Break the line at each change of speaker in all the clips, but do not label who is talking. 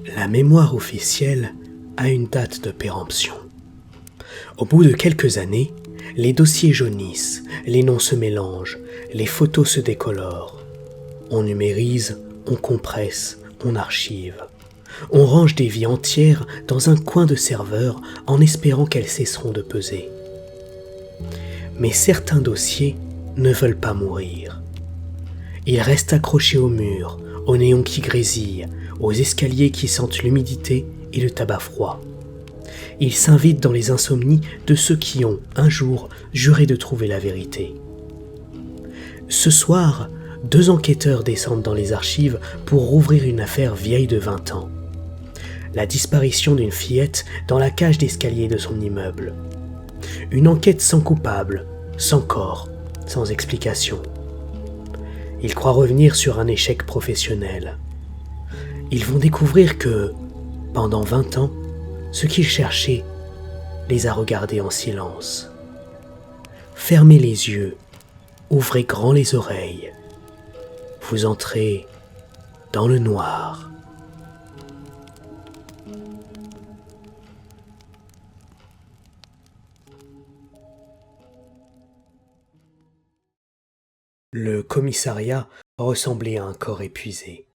La mémoire officielle a une date de péremption. Au bout de quelques années, les dossiers jaunissent, les noms se mélangent, les photos se décolorent. On numérise, on compresse, on archive. On range des vies entières dans un coin de serveur en espérant qu'elles cesseront de peser. Mais certains dossiers ne veulent pas mourir. Ils restent accrochés au mur, aux néons qui grésillent, aux escaliers qui sentent l'humidité et le tabac froid. Ils s'invitent dans les insomnies de ceux qui ont, un jour, juré de trouver la vérité. Ce soir, 2 enquêteurs descendent dans les archives pour rouvrir une affaire vieille de 20 ans. La disparition d'une fillette dans la cage d'escalier de son immeuble. Une enquête sans coupable, sans corps, sans explication. Ils croient revenir sur un échec professionnel. Ils vont découvrir que, pendant 20 ans, ce qu'ils cherchaient les a regardés en silence. Fermez les yeux, ouvrez grand les oreilles. Vous entrez dans le noir. Le commissariat ressemblait à un corps épuisé.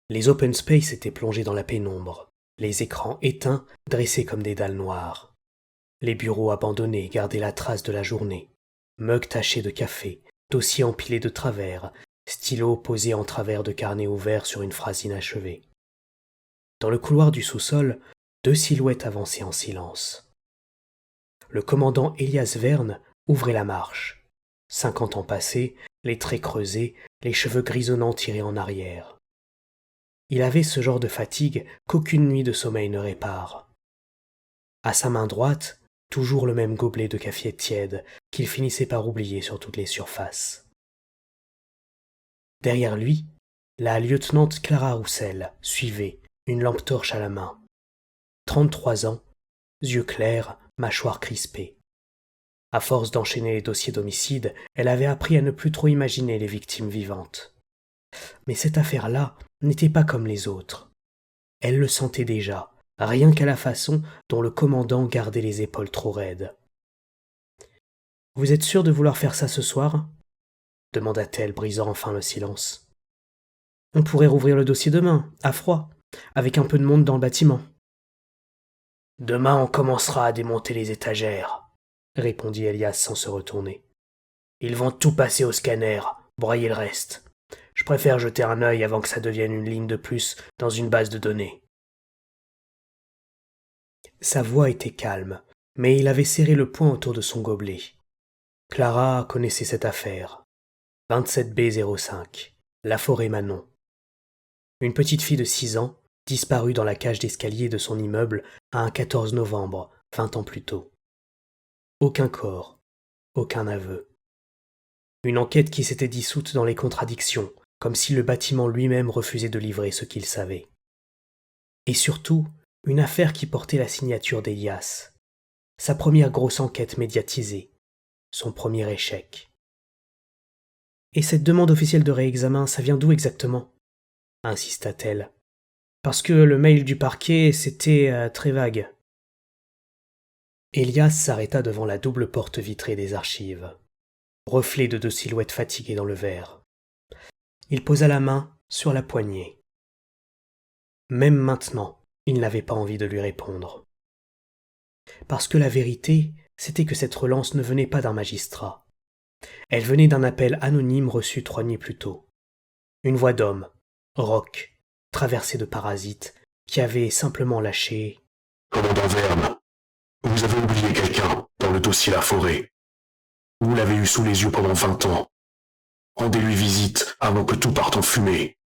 Les open space étaient plongés dans la pénombre, les écrans éteints dressés comme des dalles noires. Les bureaux abandonnés gardaient la trace de la journée, mugs tachés de café, dossiers empilés de travers, stylos posés en travers de carnets ouverts sur une phrase inachevée. Dans le couloir du sous-sol, 2 silhouettes avançaient en silence. Le commandant Elias Verne ouvrait la marche. 50 ans passés, les traits creusés, les cheveux grisonnants tirés en arrière. Il avait ce genre de fatigue qu'aucune nuit de sommeil ne répare. À sa main droite, toujours le même gobelet de café tiède qu'il finissait par oublier sur toutes les surfaces. Derrière lui, la lieutenant Clara Roussel suivait, une lampe torche à la main. 33 ans, yeux clairs, mâchoire crispée. À force d'enchaîner les dossiers d'homicide, elle avait appris à ne plus trop imaginer les victimes vivantes. Mais cette affaire-là n'était pas comme les autres. Elle le sentait déjà, rien qu'à la façon dont le commandant gardait les épaules trop raides. « Vous êtes sûr de vouloir faire ça ce soir ?» demanda-t-elle, brisant enfin le silence. « On pourrait rouvrir le dossier demain, à froid, avec un peu de monde dans le bâtiment. »« Demain on commencera à démonter les étagères, » répondit Elias sans se retourner. « Ils vont tout passer au scanner, broyer le reste. Je préfère jeter un œil avant que ça devienne une ligne de plus dans une base de données. » Sa voix était calme, mais il avait serré le poing autour de son gobelet. Clara connaissait cette affaire. 27B05, la forêt Manon. Une petite fille de 6 ans, disparue dans la cage d'escalier de son immeuble un 14 novembre, 20 ans plus tôt. Aucun corps, aucun aveu. Une enquête qui s'était dissoute dans les contradictions, comme si le bâtiment lui-même refusait de livrer ce qu'il savait. Et surtout, une affaire qui portait la signature d'Elias. Sa première grosse enquête médiatisée. Son premier échec. « Et cette demande officielle de réexamen, ça vient d'où exactement ?» insista-t-elle. « Parce que le mail du parquet, c'était très vague. » Elias s'arrêta devant la double porte vitrée des archives. Reflet de 2 silhouettes fatiguées dans le verre. Il posa la main sur la poignée. Même maintenant, il n'avait pas envie de lui répondre. Parce que la vérité, c'était que cette relance ne venait pas d'un magistrat. Elle venait d'un appel anonyme reçu 3 nuits plus tôt. Une voix d'homme, rauque, traversée de parasites, qui avait simplement lâché
« Commandant Verne, vous avez oublié quelqu'un dans le dossier La Forêt. Vous l'avez eu sous les yeux pendant 20 ans. Rendez-lui visite avant que tout parte en fumée. »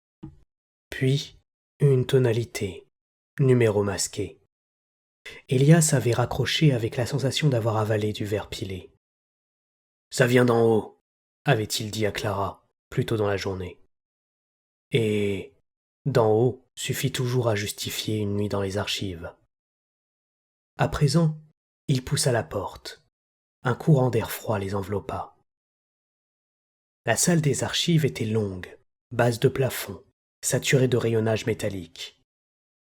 Puis, une tonalité, numéro masqué. Elias avait raccroché avec la sensation d'avoir avalé du verre pilé. « Ça vient d'en haut », avait-il dit à Clara, plus tôt dans la journée. Et d'en haut suffit toujours à justifier une nuit dans les archives. À présent, il poussa la porte. Un courant d'air froid les enveloppa. La salle des archives était longue, basse de plafond, saturée de rayonnage métallique.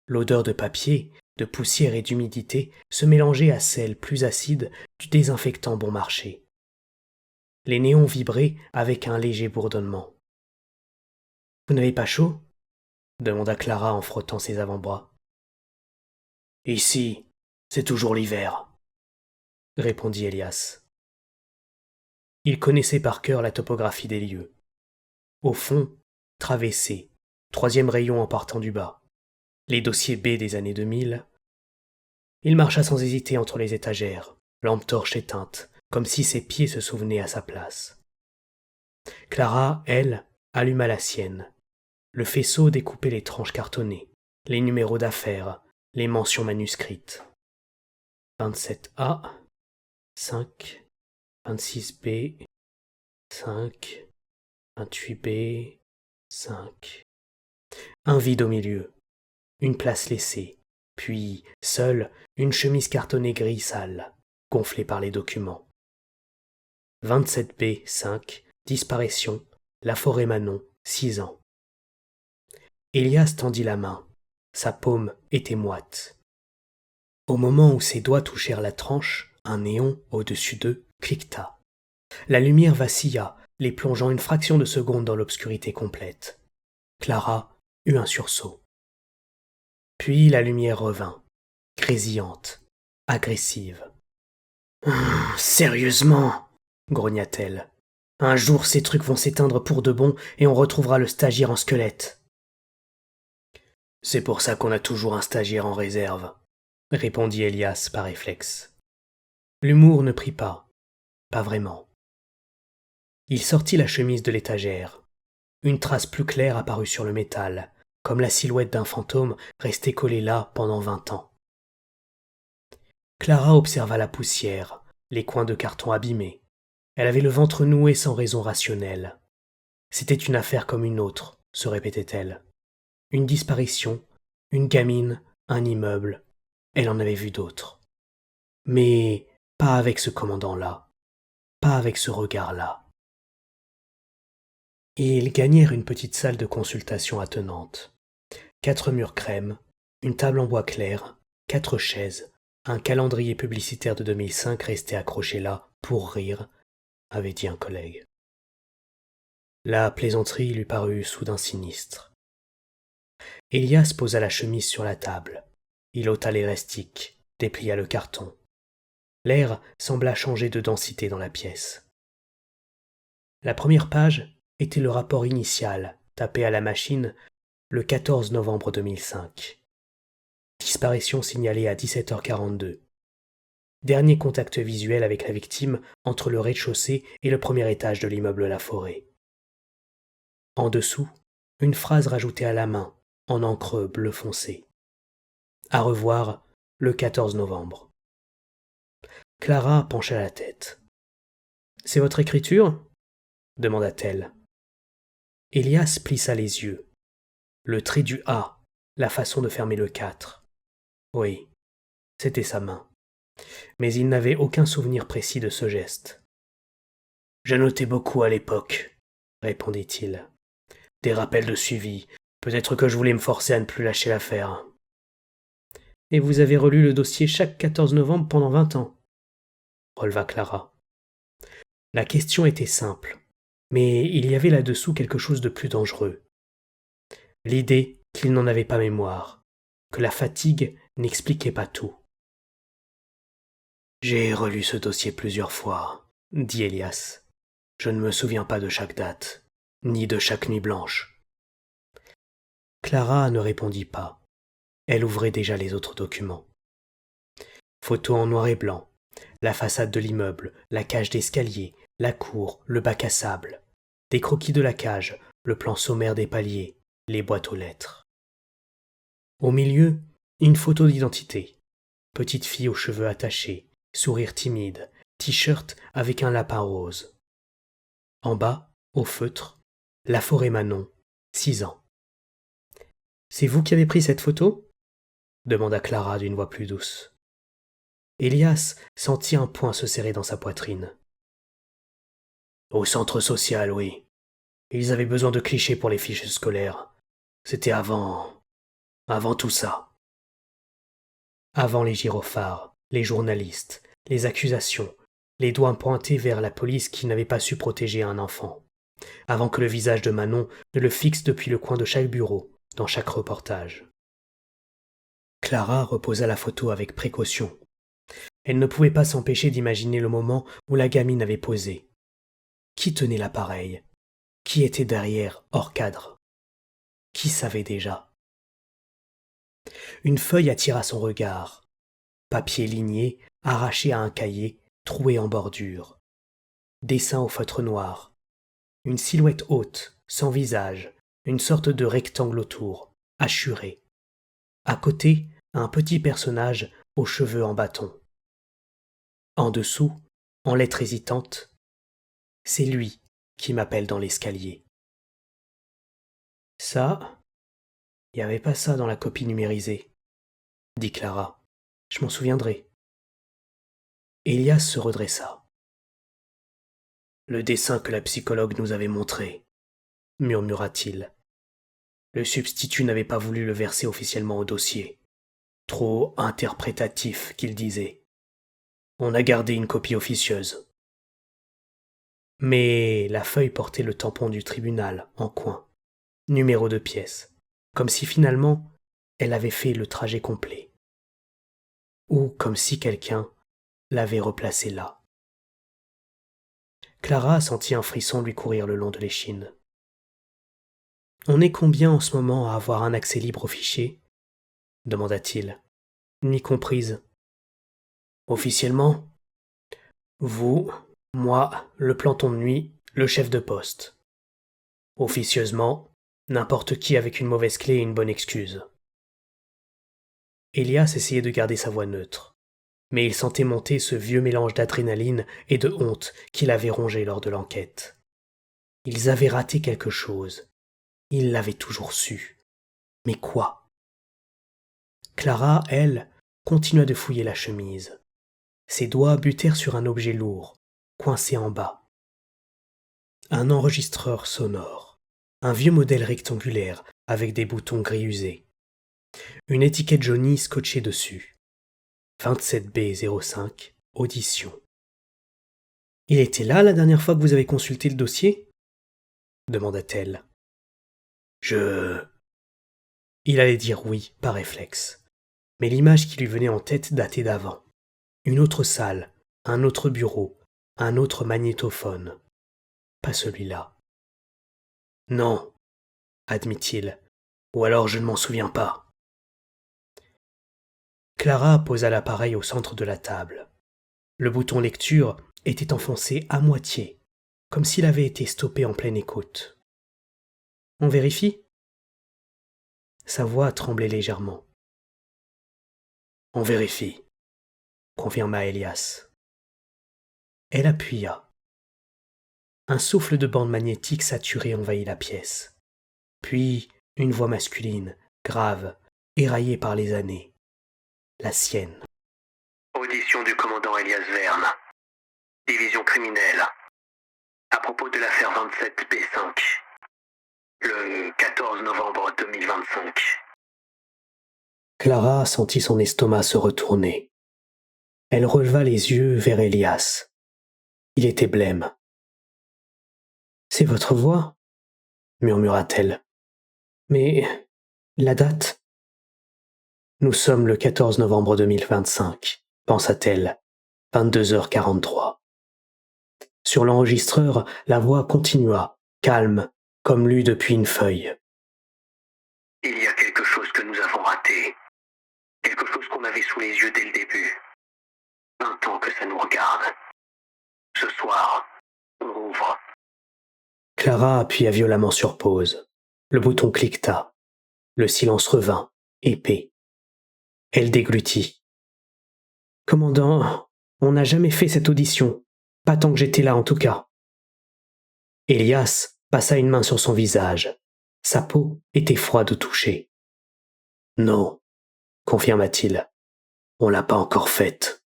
L'odeur de papier, de poussière et d'humidité se mélangeait à celle plus acide du désinfectant bon marché. Les néons vibraient avec un léger bourdonnement. « Vous n'avez pas chaud ?» demanda Clara en frottant ses avant-bras. « Ici, c'est toujours l'hiver, » répondit Elias. Il connaissait par cœur la topographie des lieux. Au fond, travessé, troisième rayon en partant du bas, les dossiers B des années 2000. Il marcha sans hésiter entre les étagères, lampe torche éteinte, comme si ses pieds se souvenaient à sa place. Clara, elle, alluma la sienne. Le faisceau découpait les tranches cartonnées, les numéros d'affaires, les mentions manuscrites. 27A, 5, 26B, 5, 28B, 5. Un vide au milieu, une place laissée, puis, seule, une chemise cartonnée gris sale, gonflée par les documents. 27B, 5, disparition, La Forêt Manon, 6 ans. Elias tendit la main. Sa paume était moite. Au moment où ses doigts touchèrent la tranche, un néon, au-dessus d'eux, cliqueta. La lumière vacilla, les plongeant une fraction de seconde dans l'obscurité complète. Clara eut un sursaut. Puis la lumière revint, grésillante, agressive. « Sérieusement » grogna-t-elle. « Un jour ces trucs vont s'éteindre pour de bon et on retrouvera le stagiaire en squelette. » « C'est pour ça qu'on a toujours un stagiaire en réserve, » répondit Elias par réflexe. L'humour ne prit pas vraiment. Il sortit la chemise de l'étagère. Une trace plus claire apparut sur le métal, comme la silhouette d'un fantôme resté collé là pendant 20 ans. Clara observa la poussière, les coins de carton abîmés. Elle avait le ventre noué sans raison rationnelle. C'était une affaire comme une autre, se répétait-elle. Une disparition, une gamine, un immeuble. Elle en avait vu d'autres. Mais pas avec ce commandant-là, pas avec ce regard-là. Et ils gagnèrent une petite salle de consultation attenante. 4 murs crème, une table en bois clair, 4 chaises, un calendrier publicitaire de 2005 resté accroché là pour rire, avait dit un collègue. La plaisanterie lui parut soudain sinistre. Elias posa la chemise sur la table. Il ôta l'élastique, déplia le carton. L'air sembla changer de densité dans la pièce. La première page était le rapport initial, tapé à la machine le 14 novembre 2005. Disparition signalée à 17h42. Dernier contact visuel avec la victime entre le rez-de-chaussée et le premier étage de l'immeuble La Forêt. En dessous, une phrase rajoutée à la main, en encre bleu foncé. À revoir le 14 novembre. Clara pencha la tête. « C'est votre écriture » demanda-t-elle. Elias plissa les yeux. Le trait du A, la façon de fermer le 4. Oui, c'était sa main. Mais il n'avait aucun souvenir précis de ce geste. « Je notais beaucoup à l'époque, » répondit-il. « Des rappels de suivi. Peut-être que je voulais me forcer à ne plus lâcher l'affaire. » « Et vous avez relu le dossier chaque 14 novembre pendant 20 ans » releva Clara. La question était simple, mais il y avait là-dessous quelque chose de plus dangereux. L'idée qu'il n'en avait pas mémoire, que la fatigue n'expliquait pas tout. « J'ai relu ce dossier plusieurs fois, » dit Elias. « Je ne me souviens pas de chaque date, ni de chaque nuit blanche. » Clara ne répondit pas. Elle ouvrait déjà les autres documents. Photos en noir et blanc, la façade de l'immeuble, la cage d'escalier, la cour, le bac à sable, des croquis de la cage, le plan sommaire des paliers, les boîtes aux lettres. Au milieu, une photo d'identité. Petite fille aux cheveux attachés, sourire timide, t-shirt avec un lapin rose. En bas, au feutre, La Forêt Manon, 6 ans. « C'est vous qui avez pris cette photo ?» demanda Clara d'une voix plus douce. Elias sentit un poing se serrer dans sa poitrine. « Au centre social, oui. Ils avaient besoin de clichés pour les fiches scolaires. C'était avant tout ça. » Avant les gyrophares, les journalistes, les accusations, les doigts pointés vers la police qui n'avait pas su protéger un enfant. Avant que le visage de Manon ne le fixe depuis le coin de chaque bureau, dans chaque reportage. Clara reposa la photo avec précaution. Elle ne pouvait pas s'empêcher d'imaginer le moment où la gamine avait posé. Qui tenait l'appareil? Qui était derrière, hors cadre? Qui savait déjà? Une feuille attira son regard. Papier ligné, arraché à un cahier, troué en bordure. Dessin au feutre noir. Une silhouette haute, sans visage, une sorte de rectangle autour, hachuré. À côté, un petit personnage aux cheveux en bâton. En dessous, en lettres hésitantes, « C'est lui qui m'appelle dans l'escalier. » Ça, y avait pas ça dans la copie numérisée, dit Clara. Je m'en souviendrai. Elias se redressa. Le dessin que la psychologue nous avait montré, murmura-t-il. Le substitut n'avait pas voulu le verser officiellement au dossier. Trop interprétatif, qu'il disait. On a gardé une copie officieuse. Mais la feuille portait le tampon du tribunal, en coin, numéro de pièce, comme si finalement elle avait fait le trajet complet. Ou comme si quelqu'un l'avait replacé là. Clara sentit un frisson lui courir le long de l'échine. On est combien en ce moment à avoir un accès libre au fichier? Demanda-t-il. Nuit comprise. Officiellement? Vous, moi, le planton de nuit, le chef de poste. Officieusement, n'importe qui avec une mauvaise clé et une bonne excuse. Elias essayait de garder sa voix neutre, mais il sentait monter ce vieux mélange d'adrénaline et de honte qu'il avait rongé lors de l'enquête. Ils avaient raté quelque chose. Ils l'avaient toujours su. Mais quoi? Clara, elle, continua de fouiller la chemise. Ses doigts butèrent sur un objet lourd, coincé en bas. Un enregistreur sonore, un vieux modèle rectangulaire avec des boutons gris usés. Une étiquette jaunie scotchée dessus. 27B05, audition. Il était là la dernière fois que vous avez consulté le dossier? Demanda-t-elle. Il allait dire oui, par réflexe. Mais l'image qui lui venait en tête datait d'avant. Une autre salle, un autre bureau, un autre magnétophone. Pas celui-là. Non, admit-il, ou alors je ne m'en souviens pas. Clara posa l'appareil au centre de la table. Le bouton lecture était enfoncé à moitié, comme s'il avait été stoppé en pleine écoute. On vérifie? Sa voix tremblait légèrement. On vérifie, confirma Elias. Elle appuya. Un souffle de bande magnétique saturée envahit la pièce. Puis une voix masculine, grave, éraillée par les années. La sienne. Audition du commandant Elias Verne. Division criminelle. À propos de l'affaire 27B5. Le 14 novembre 2025. Clara sentit son estomac se retourner. Elle releva les yeux vers Elias. Il était blême. « C'est votre voix ?» murmura-t-elle. « Mais la date ?» « Nous sommes le 14 novembre 2025, pensa-t-elle, 22h43. Sur l'enregistreur, la voix continua, calme, comme lue depuis une feuille. « Il y a quelque chose que nous avons raté. Quelque chose qu'on avait sous les yeux dès le début. Un temps que ça nous regarde. Ce soir, on ouvre. » Clara appuya violemment sur pause. Le bouton cliqueta. Le silence revint, épais. Elle déglutit. « Commandant, on n'a jamais fait cette audition. Pas tant que j'étais là en tout cas. » Elias passa une main sur son visage. Sa peau était froide au toucher. « Non, confirma-t-il. On l'a pas encore faite. »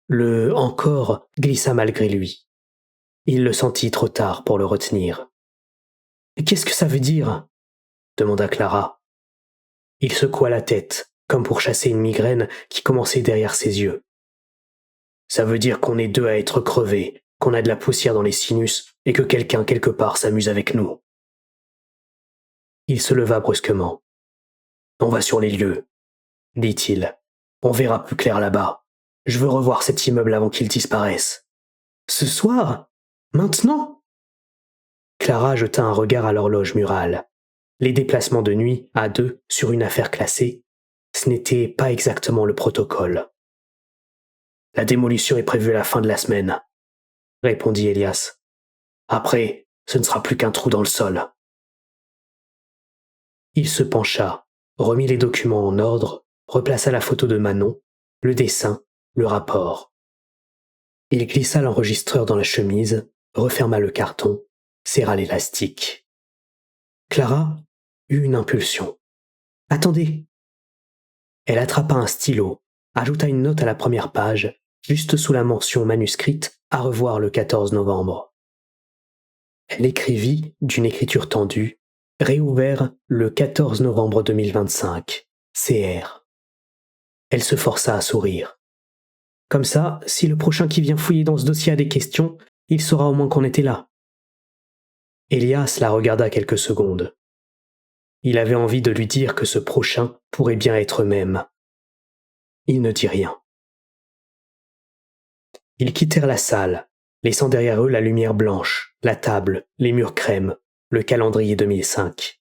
Le « encore » glissa malgré lui. Il le sentit trop tard pour le retenir. « Qu'est-ce que ça veut dire ?» demanda Clara. Il secoua la tête, comme pour chasser une migraine qui commençait derrière ses yeux. Ça veut dire qu'on est deux à être crevés, qu'on a de la poussière dans les sinus et que quelqu'un quelque part s'amuse avec nous. Il se leva brusquement. On va sur les lieux, dit-il. On verra plus clair là-bas. Je veux revoir cet immeuble avant qu'il disparaisse. Ce soir? Maintenant? Clara jeta un regard à l'horloge murale. Les déplacements de nuit, à deux, sur une affaire classée, ce n'était pas exactement le protocole. La démolition est prévue à la fin de la semaine, répondit Elias. Après, ce ne sera plus qu'un trou dans le sol. Il se pencha, remit les documents en ordre, replaça la photo de Manon, le dessin, le rapport. Il glissa l'enregistreur dans la chemise, referma le carton, serra l'élastique. Clara eut une impulsion. « Attendez !» Elle attrapa un stylo, ajouta une note à la première page, juste sous la mention manuscrite « À revoir le 14 novembre ». Elle écrivit, d'une écriture tendue, « Réouvert le 14 novembre 2025, CR ». Elle se força à sourire. Comme ça, si le prochain qui vient fouiller dans ce dossier a des questions, il saura au moins qu'on était là. Elias la regarda quelques secondes. Il avait envie de lui dire que ce prochain pourrait bien être eux-mêmes. Il ne dit rien. Ils quittèrent la salle, laissant derrière eux la lumière blanche, la table, les murs crème, le calendrier 2005.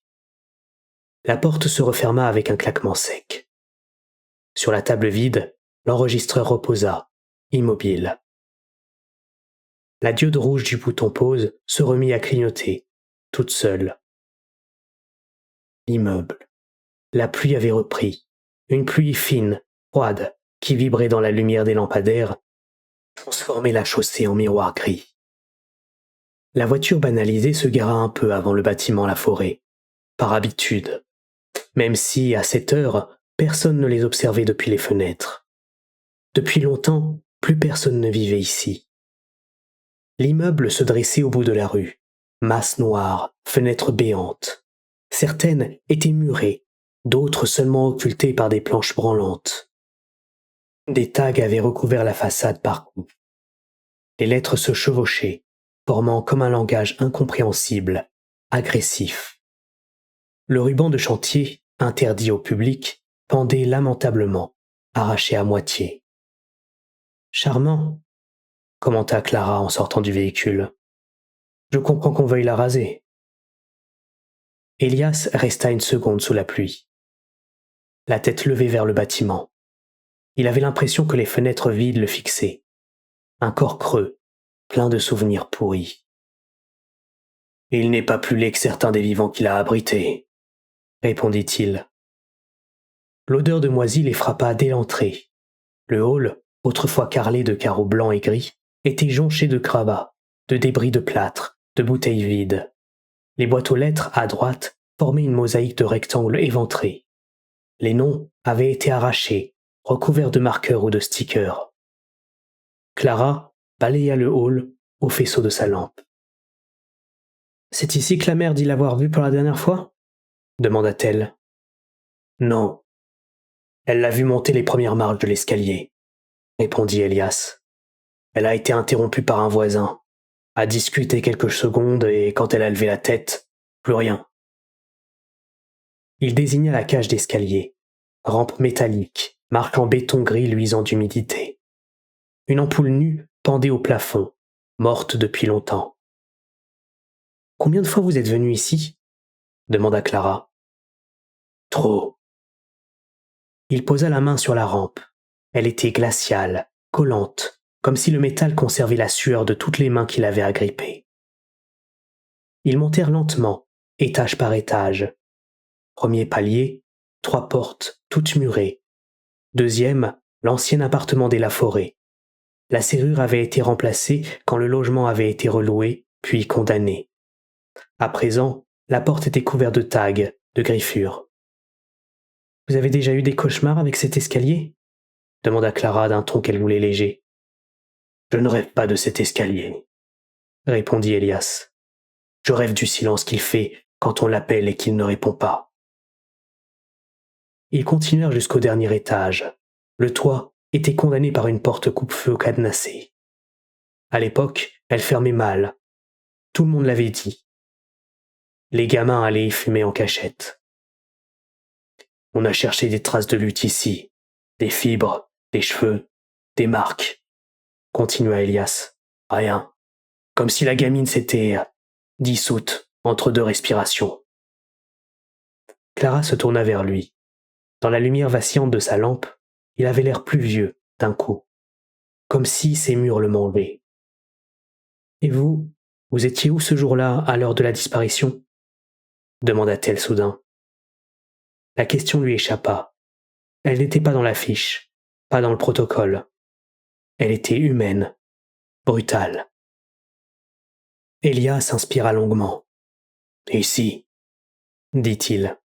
La porte se referma avec un claquement sec. Sur la table vide, l'enregistreur reposa, immobile. La diode rouge du bouton pause se remit à clignoter, toute seule. L'immeuble. La pluie avait repris, une pluie fine, froide, qui vibrait dans la lumière des lampadaires, transformait la chaussée en miroir gris. La voiture banalisée se gara un peu avant le bâtiment La Forêt, par habitude, même si, à cette heure, personne ne les observait depuis les fenêtres. Depuis longtemps, plus personne ne vivait ici. L'immeuble se dressait au bout de la rue, masse noire, fenêtres béantes. Certaines étaient murées, d'autres seulement occultées par des planches branlantes. Des tags avaient recouvert la façade par coups. Les lettres se chevauchaient, formant comme un langage incompréhensible, agressif. Le ruban de chantier, interdit au public, pendait lamentablement, arraché à moitié. « Charmant », commenta Clara en sortant du véhicule. « Je comprends qu'on veuille la raser. » Elias resta une seconde sous la pluie, la tête levée vers le bâtiment. Il avait l'impression que les fenêtres vides le fixaient. Un corps creux, plein de souvenirs pourris. « Il n'est pas plus laid que certains des vivants qu'il a abrités, » répondit-il. L'odeur de moisi les frappa dès l'entrée. Le hall, autrefois carrelé de carreaux blancs et gris, était jonché de crabats, de débris de plâtre, de bouteilles vides. Les boîtes aux lettres, à droite, formaient une mosaïque de rectangles éventrés. Les noms avaient été arrachés, recouverts de marqueurs ou de stickers. Clara balaya le hall au faisceau de sa lampe. « C'est ici que la mère dit l'avoir vue pour la dernière fois ?» demanda-t-elle. « Non. Elle l'a vu monter les premières marches de l'escalier, » répondit Elias. « Elle a été interrompue par un voisin, a discuté quelques secondes et quand elle a levé la tête, plus rien. » Il désigna la cage d'escalier, rampe métallique, marque en béton gris luisant d'humidité. Une ampoule nue pendait au plafond, morte depuis longtemps. « Combien de fois vous êtes venu ici ?» demanda Clara. « Trop. » Il posa la main sur la rampe. Elle était glaciale, collante, comme si le métal conservait la sueur de toutes les mains qu'il avait agrippées. Ils montèrent lentement, étage par étage. Premier palier, 3 portes, toutes murées. Deuxième, l'ancien appartement des La Forêt. La serrure avait été remplacée quand le logement avait été reloué, puis condamné. À présent, la porte était couverte de tags, de griffures. « Vous avez déjà eu des cauchemars avec cet escalier ?» demanda Clara d'un ton qu'elle voulait léger. « Je ne rêve pas de cet escalier, » répondit Elias. « Je rêve du silence qu'il fait quand on l'appelle et qu'il ne répond pas. » Ils continuèrent jusqu'au dernier étage. Le toit était condamné par une porte coupe-feu cadenassée. À l'époque, elle fermait mal. Tout le monde l'avait dit. Les gamins allaient y fumer en cachette. On a cherché des traces de lutte ici, des fibres, des cheveux, des marques, continua Elias. Rien. Comme si la gamine s'était dissoute entre deux respirations. Clara se tourna vers lui. Dans la lumière vacillante de sa lampe, il avait l'air plus vieux, d'un coup, comme si ses murs le mangeaient. Et vous étiez où ce jour-là, à l'heure de la disparition demanda-t-elle soudain. La question lui échappa. Elle n'était pas dans l'affiche, pas dans le protocole. Elle était humaine, brutale. Elias s'inspira longuement. Ici, dit-il,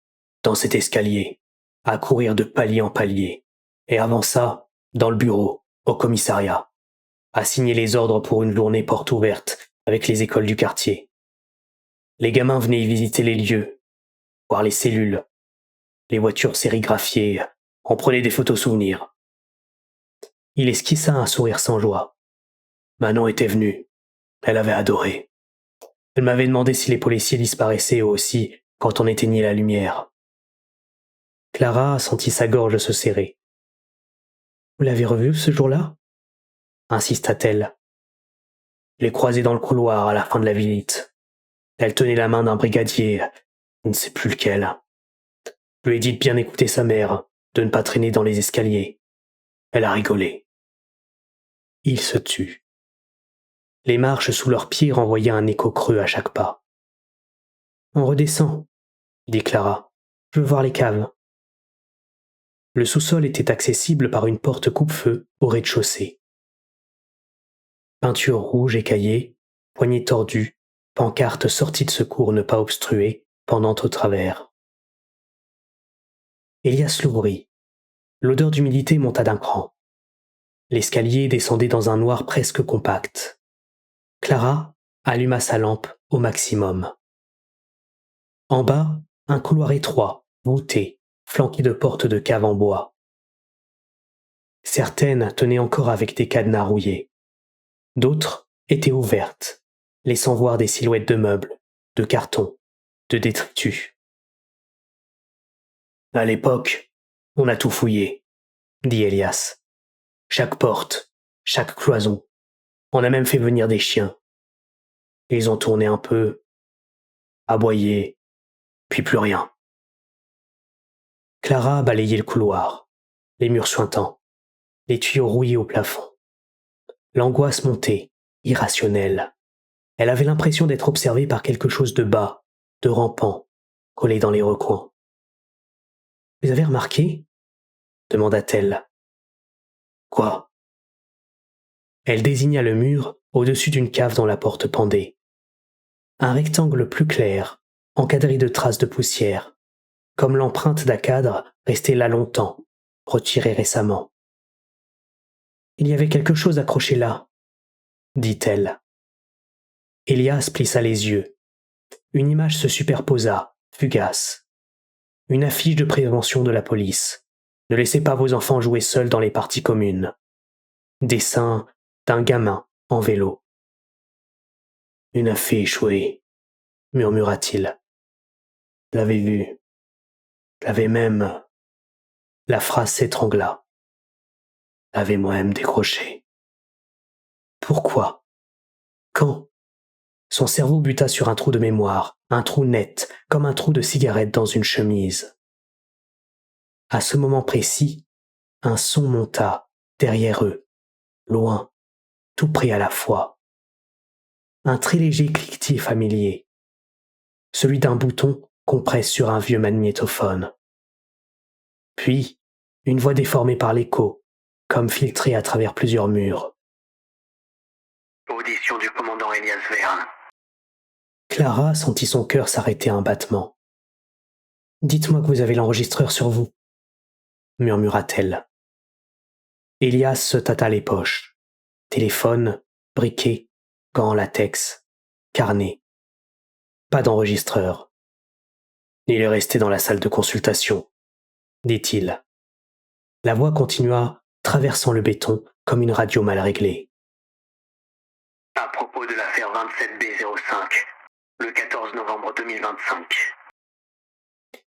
dans cet escalier, à courir de palier en palier, et avant ça, dans le bureau, au commissariat, à signer les ordres pour une journée porte ouverte avec les écoles du quartier. Les gamins venaient y visiter les lieux, voir les cellules, les voitures sérigraphiées, en prenaient des photos souvenirs. Il esquissa un sourire sans joie. Manon était venue. Elle avait adoré. Elle m'avait demandé si les policiers disparaissaient eux aussi quand on éteignait la lumière. Clara sentit sa gorge se serrer. Vous l'avez revu ce jour-là insista-t-elle. Je l'ai croisé dans le couloir à la fin de la visite. Elle tenait la main d'un brigadier, je ne sais plus lequel. Je lui ai dit de bien écouter sa mère, de ne pas traîner dans les escaliers. Elle a rigolé. Il se tut. Les marches sous leurs pieds renvoyaient un écho creux à chaque pas. On redescend, dit Clara. Je veux voir les caves. Le sous-sol était accessible par une porte coupe-feu au rez-de-chaussée. Peinture rouge écaillée, poignée tordue, pancarte sortie de secours ne pas obstruer, pendant au travers. Elias l'ouvrit. L'odeur d'humidité monta d'un cran. L'escalier descendait dans un noir presque compact. Clara alluma sa lampe au maximum. En bas, un couloir étroit, voûté, flanqué de portes de cave en bois. Certaines tenaient encore avec des cadenas rouillés. D'autres étaient ouvertes, laissant voir des silhouettes de meubles, de cartons, de détritus. À l'époque, on a tout fouillé, dit Elias. Chaque porte, chaque cloison. On a même fait venir des chiens. Ils ont tourné un peu, aboyé, puis plus rien. Clara balayait le couloir, les murs suintants, les tuyaux rouillés au plafond. L'angoisse montait, irrationnelle. Elle avait l'impression d'être observée par quelque chose de bas, de rampant, collé dans les recoins. « Vous avez remarqué ?» demanda-t-elle. « Quoi ?» Elle désigna le mur au-dessus d'une cave dont la porte pendait. Un rectangle plus clair, encadré de traces de poussière, comme l'empreinte d'un cadre resté là longtemps, retiré récemment. « Il y avait quelque chose accroché là, » dit-elle. Elias plissa les yeux. Une image se superposa, fugace. Une affiche de prévention de la police. Ne laissez pas vos enfants jouer seuls dans les parties communes. Dessin d'un gamin en vélo. Une a fait échouer, murmura-t-il. L'avais vu. L'avais même. La phrase s'étrangla. L'avais moi-même décroché. Pourquoi? Quand? Son cerveau buta sur un trou de mémoire, un trou net, comme un trou de cigarette dans une chemise. À ce moment précis, un son monta, derrière eux, loin, tout près à la fois. Un très léger cliquetis familier, celui d'un bouton qu'on presse sur un vieux magnétophone. Puis, une voix déformée par l'écho, comme filtrée à travers plusieurs murs.
Audition du commandant Elias Verne.
Clara sentit son cœur s'arrêter un battement. « Dites-moi que vous avez l'enregistreur sur vous, » murmura-t-elle. Elias se tâta les poches. Téléphone, briquet, gants en latex, carnet. Pas d'enregistreur. Il est resté dans la salle de consultation. dit-il. La voix continua, traversant le béton comme une radio mal réglée.
À propos de l'affaire 27B05, le 14 novembre 2025.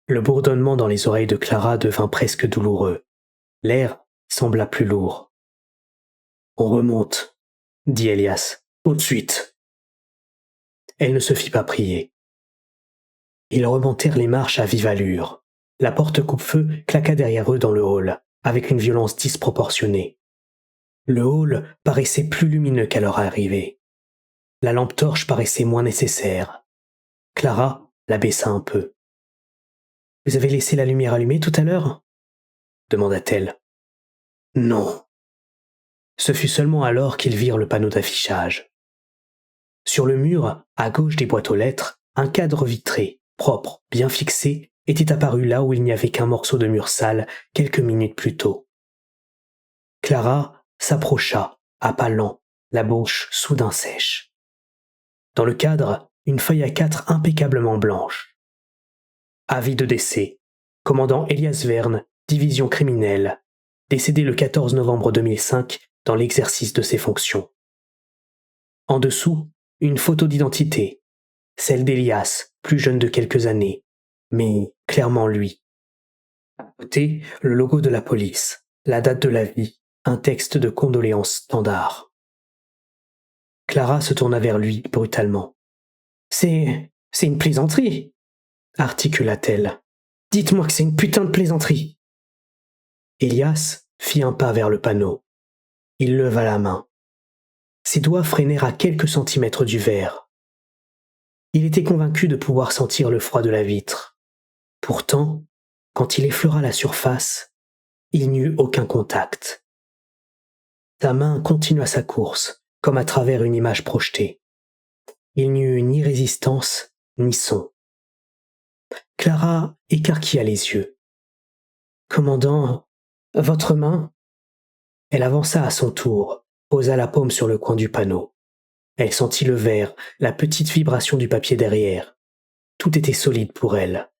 Le bourdonnement dans les oreilles de Clara devint presque douloureux. L'air sembla plus lourd. On remonte, dit Elias, tout de suite. Elle ne se fit pas prier. Ils remontèrent les marches à vive allure. La porte coupe-feu claqua derrière eux dans le hall, avec une violence disproportionnée. Le hall paraissait plus lumineux qu'à leur arrivée. La lampe torche paraissait moins nécessaire. Clara la baissa un peu. « Vous avez laissé la lumière allumée tout à l'heure » demanda-t-elle. « Non. » Ce fut seulement alors qu'ils virent le panneau d'affichage. Sur le mur, à gauche des boîtes aux lettres, un cadre vitré, propre, bien fixé, était apparu là où il n'y avait qu'un morceau de mur sale quelques minutes plus tôt. Clara s'approcha, à pas lents, la bouche soudain sèche. Dans le cadre, une feuille A4 impeccablement blanche. Avis de décès. Commandant Elias Verne, division criminelle, décédé le 14 novembre 2005 dans l'exercice de ses fonctions. En dessous, une photo d'identité, celle d'Elias, plus jeune de quelques années, mais clairement lui. À côté, le logo de la police, la date de la vie, un texte de condoléances standard. Clara se tourna vers lui brutalement. « C'est une plaisanterie !» articula-t-elle. « Dites-moi que c'est une putain de plaisanterie !» Elias fit un pas vers le panneau. Il leva la main. Ses doigts freinèrent à quelques centimètres du verre. Il était convaincu de pouvoir sentir le froid de la vitre. Pourtant, quand il effleura la surface, il n'y eut aucun contact. Sa main continua sa course, comme à travers une image projetée. Il n'y eut ni résistance, ni son. Clara écarquilla les yeux. « Commandant, votre main ?» Elle avança à son tour, posa la paume sur le coin du panneau. Elle sentit le verre, la petite vibration du papier derrière. Tout était solide pour elle.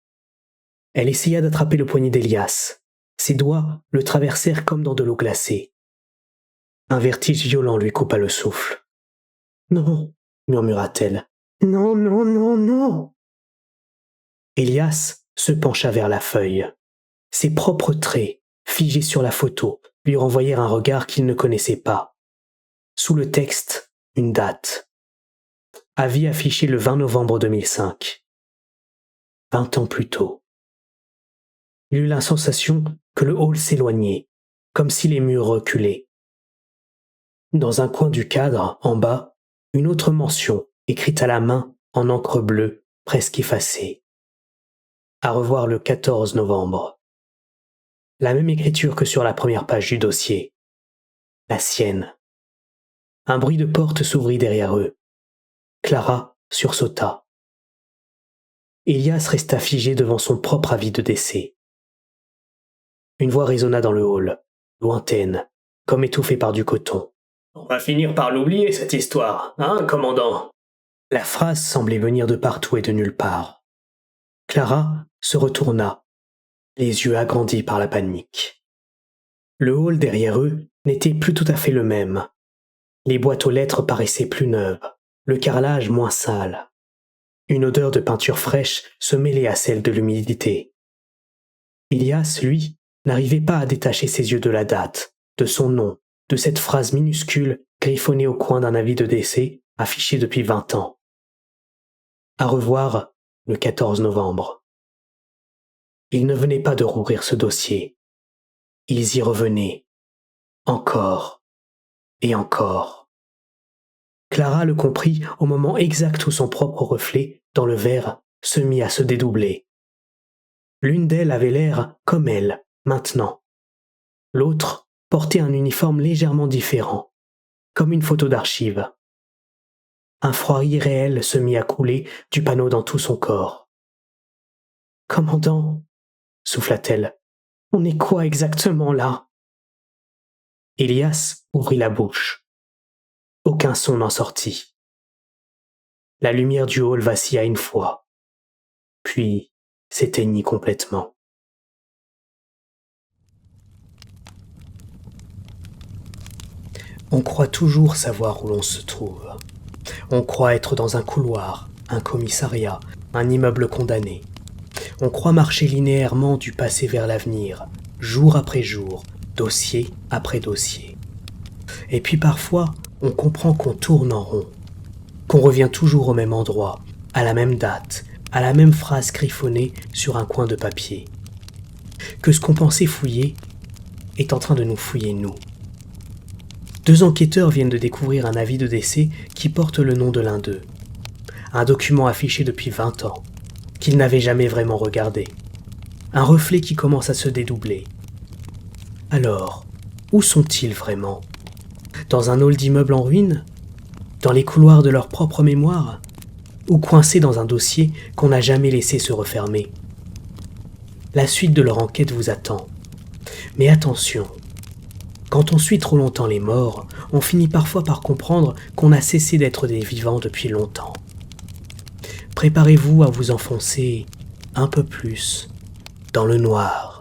Elle essaya d'attraper le poignet d'Elias. Ses doigts le traversèrent comme dans de l'eau glacée. Un vertige violent lui coupa le souffle. « Non !» murmura-t-elle. « Non, non, non, non !» Elias se pencha vers la feuille. Ses propres traits, figés sur la photo, lui renvoyèrent un regard qu'il ne connaissait pas. Sous le texte, une date. Avis affiché le 20 novembre 2005. 20 ans plus tôt. Il eut la sensation que le hall s'éloignait, comme si les murs reculaient. Dans un coin du cadre, en bas, une autre mention, écrite à la main, en encre bleue, presque effacée. À revoir le 14 novembre. La même écriture que sur la première page du dossier. La sienne. Un bruit de porte s'ouvrit derrière eux. Clara sursauta. Elias resta figé devant son propre avis de décès. Une voix résonna dans le hall, lointaine, comme étouffée par du coton. « On va finir par l'oublier, cette histoire, hein, commandant ?» La phrase semblait venir de partout et de nulle part. Clara se retourna, les yeux agrandis par la panique. Le hall derrière eux n'était plus tout à fait le même. Les boîtes aux lettres paraissaient plus neuves, le carrelage moins sale. Une odeur de peinture fraîche se mêlait à celle de l'humidité. Elias, lui, n'arrivait pas à détacher ses yeux de la date, de son nom, de cette phrase minuscule griffonnée au coin d'un avis de décès affiché depuis 20 ans. À revoir le 14 novembre. Ils ne venaient pas de rouvrir ce dossier. Ils y revenaient. Encore. Et encore. Clara le comprit au moment exact où son propre reflet, dans le verre, se mit à se dédoubler. L'une d'elles avait l'air comme elle, maintenant. L'autre portait un uniforme légèrement différent, comme une photo d'archive. Un froid irréel se mit à couler du panneau dans tout son corps. « Commandant, » souffla-t-elle, « on est quoi exactement là ?» Elias ouvrit la bouche. Aucun son n'en sortit. La lumière du hall vacilla une fois, puis s'éteignit complètement. On croit toujours savoir où l'on se trouve. On croit être dans un couloir, un commissariat, un immeuble condamné. On croit marcher linéairement du passé vers l'avenir, jour après jour, dossier après dossier. Et puis parfois, on comprend qu'on tourne en rond, qu'on revient toujours au même endroit, à la même date, à la même phrase griffonnée sur un coin de papier. Que ce qu'on pensait fouiller est en train de nous fouiller nous. 2 enquêteurs viennent de découvrir un avis de décès qui porte le nom de l'un d'eux. Un document affiché depuis 20 ans, qu'ils n'avaient jamais vraiment regardé. Un reflet qui commence à se dédoubler. Alors, où sont-ils vraiment ? Dans un hall d'immeuble en ruine ? Dans les couloirs de leur propre mémoire ? Ou coincés dans un dossier qu'on n'a jamais laissé se refermer ? La suite de leur enquête vous attend. Mais attention, quand on suit trop longtemps les morts, on finit parfois par comprendre qu'on a cessé d'être des vivants depuis longtemps. Préparez-vous à vous enfoncer un peu plus dans le noir.